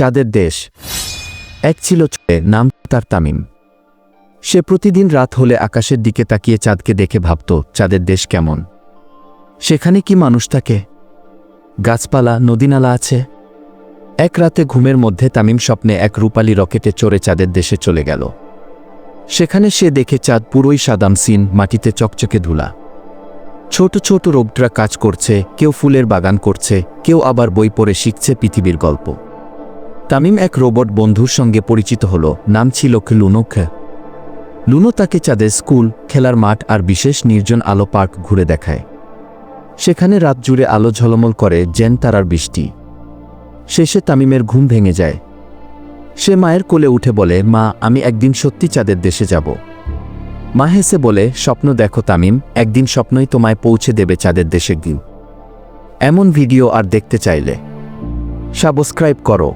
চাঁদের দেশ এক ছিল, নাম তার তামিম। সে প্রতিদিন রাত হলে আকাশের দিকে তাকিয়ে চাঁদকে দেখে ভাবত, চাঁদের দেশ কেমন? সেখানে কি মানুষ থাকে? গাছপালা, নদীনালা আছে? এক রাতে ঘুমের মধ্যে তামিম স্বপ্নে এক রূপালী রকেটে চড়ে চাঁদের দেশে চলে গেল। সেখানে সে দেখে চাঁদ পুরোই সাদামসিন, মাটিতে চকচকে ধুলা। ছোট ছোট রোবটরা কাজ করছে, কেউ ফুলের বাগান করছে, কেউ আবার বই পড়ে শিখছে পৃথিবীর গল্প। তামিম এক রোবট বন্ধুর সঙ্গে পরিচিত হল, নাম ছিল লুনো। লুনো তাকে চাঁদের স্কুল, খেলার মাঠ আর বিশেষ নির্জন আলো পার্ক ঘুরে দেখায়। সেখানে রাত জুড়ে আলো ঝলমল করে, যেন তারার বৃষ্টি। শেষে তামিমের ঘুম ভেঙে যায়। সে মায়ের কোলে উঠে বলে, মা, আমি একদিন সত্যি চাঁদের দেশে যাব। মা হেসে বলে, স্বপ্ন দেখো তামিম, একদিন স্বপ্নই তোমায় পৌঁছে দেবে চাঁদের দেশে গিয়ে। এমন ভিডিও আর দেখতে চাইলে সাবস্ক্রাইব করো।